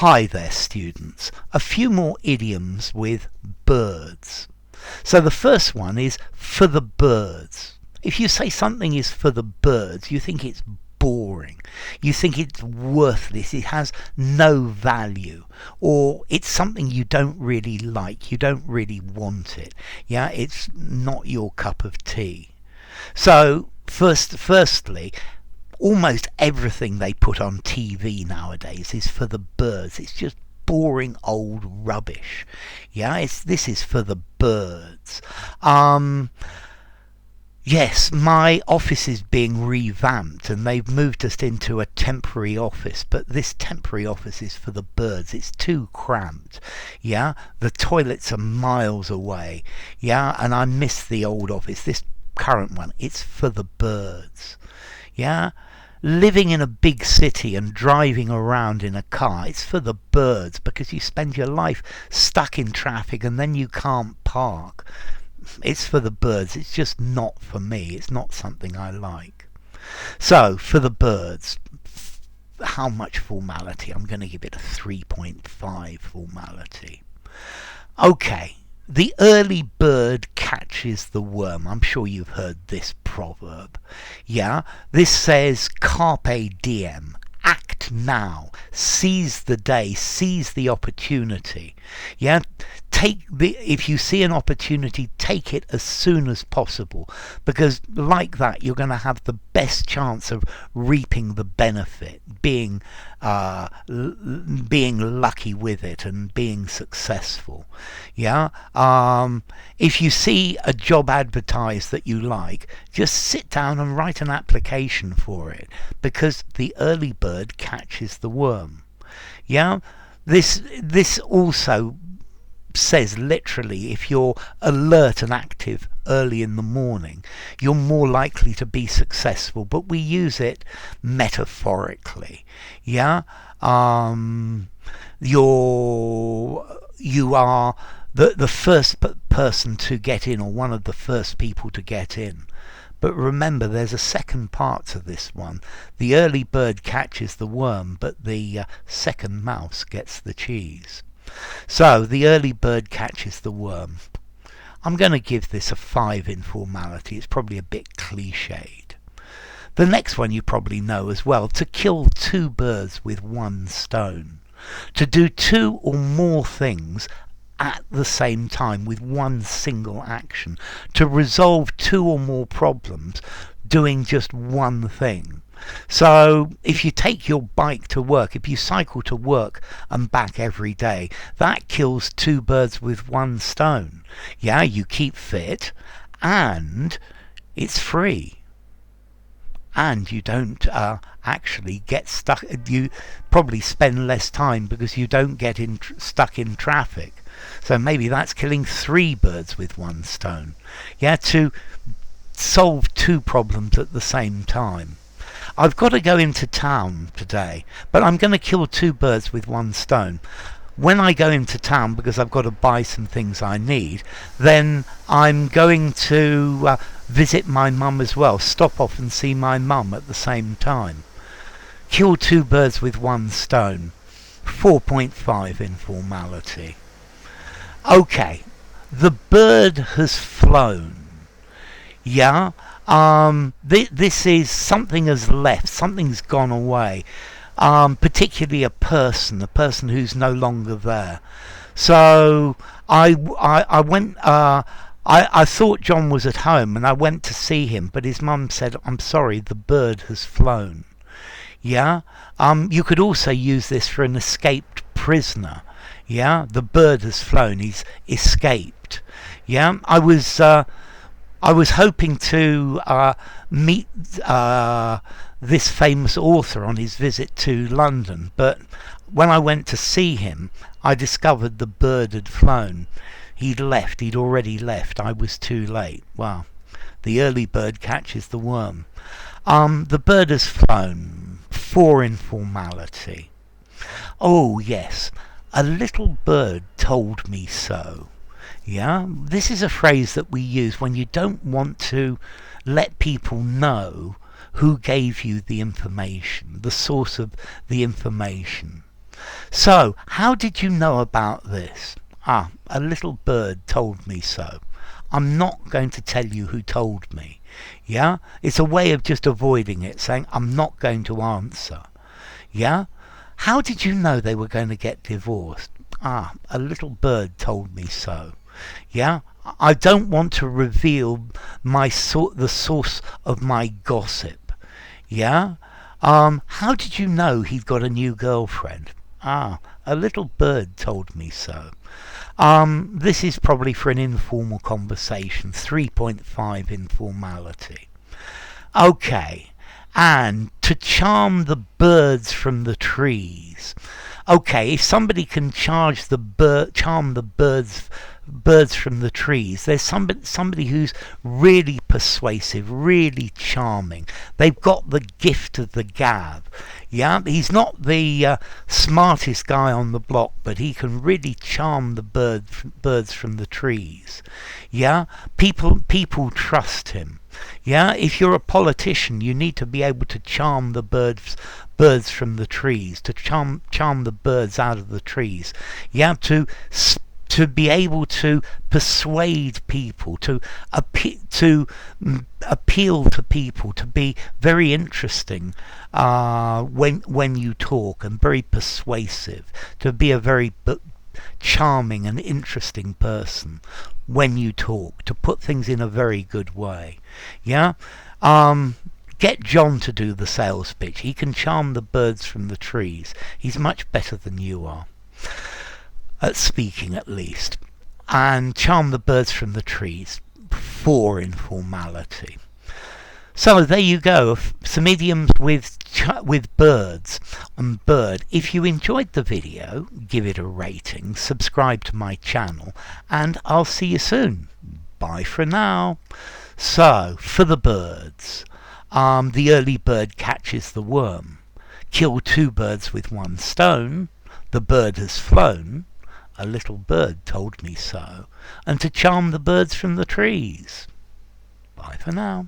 Hi there, students. A few more idioms with birds. So the first one is for the birds. If you say something is for the birds, you think it's boring. You think it's worthless. It has no value. Or it's something you don't really like. You don't really want it. Yeah, it's not your cup of tea. So firstly, almost everything they put on TV nowadays is for the birds. It's just boring old rubbish. Yeah, this is for the birds. Yes, my office is being revamped and they've moved us into a temporary office, but this temporary office is for the birds. It's too cramped. Yeah, the toilets are miles away. Yeah, and I miss the old office. This current one, it's for the birds. Yeah, living in a big city and driving around in a car, it's for the birds because you spend your life stuck in traffic and then you can't park. It's for the birds. It's just not for me. It's not something I like. So for the birds, how much formality? I'm going to give it a 3.5 formality. Okay. The early bird catches the worm. I'm sure you've heard this proverb. Yeah, this says carpe diem. Act now. Seize the day. Seize the opportunity. Yeah, if you see an opportunity, take it as soon as possible, because like that you're going to have the best chance of reaping the benefit, being lucky with it and being successful. Yeah, if you see a job advertised that you like, just sit down and write an application for it, because the early bird catches the worm. Yeah, this also says literally if you're alert and active early in the morning, you're more likely to be successful, but we use it metaphorically. Yeah, you are the first person to get in, or one of the first people to get in. But remember, there's a second part to this one. The early bird catches the worm, but the second mouse gets the cheese. So the early bird catches the worm. I'm going to give this a 5 in formality. It's probably a bit cliched. The next one you probably know as well. To kill two birds with one stone. To do two or more things at the same time with one single action. To resolve two or more problems doing just one thing. So if you take your bike to work, if you cycle to work and back every day, that kills two birds with one stone. Yeah, you keep fit and it's free. And you don't actually get stuck. You probably spend less time because you don't get stuck in traffic. So maybe that's killing 3 birds with one stone. Yeah, to solve 2 problems at the same time. I've got to go into town today, but I'm going to kill 2 birds with one stone. When I go into town, because I've got to buy some things I need, then I'm going to visit my mum as well. Stop off and see my mum at the same time. Kill 2 birds with one stone. 4.5 in formality. Okay, the bird has flown. Yeah, this is something has left, something's gone away. Particularly a person who's no longer there. So I went. I thought John was at home, and I went to see him, but his mum said, "I'm sorry, the bird has flown." Yeah. You could also use this for an escaped prisoner. Yeah. The bird has flown. He's escaped. Yeah. I was hoping to meet this famous author on his visit to London, but when I went to see him, I discovered the bird had flown. He'd already left. I was too late. Well, the early bird catches the worm. The bird has flown. 4 in formality. Oh yes, a little bird told me so. Yeah, this is a phrase that we use when you don't want to let people know who gave you the information, the source of the information. So, how did you know about this? Ah, a little bird told me so. I'm not going to tell you who told me. Yeah? It's a way of just avoiding it, saying, I'm not going to answer. Yeah? How did you know they were going to get divorced? Ah, a little bird told me so. Yeah? I don't want to reveal the source of my gossip. Yeah? How did you know he'd got a new girlfriend? Ah, a little bird told me so. This is probably for an informal conversation. 3.5 informality. Okay. And to charm the birds from the trees. Okay, if somebody can charm the birds from the trees, there's somebody who's really persuasive, really charming. They've got the gift of the gab. Yeah, he's not the smartest guy on the block, but he can really charm the birds from the trees. Yeah, people trust him. Yeah, if you're a politician, you need to be able to charm the birds from the trees, to charm the birds out of the trees. Yeah, to be able to persuade people, to appeal to people, to be very interesting when you talk, and very persuasive, to be a very charming and interesting person when you talk, to put things in a very good way. Yeah? Get John to do the sales pitch. He can charm the birds from the trees. He's much better than you are at speaking, at least. And charm the birds from the trees for informality. So there you go, some idioms with birds and bird. If you enjoyed the video, give it a rating, subscribe to my channel, and I'll see you soon. Bye for now. So, for the birds, the early bird catches the worm. Kill 2 birds with 1 stone. The bird has flown. A little bird told me so. And to charm the birds from the trees. Bye for now.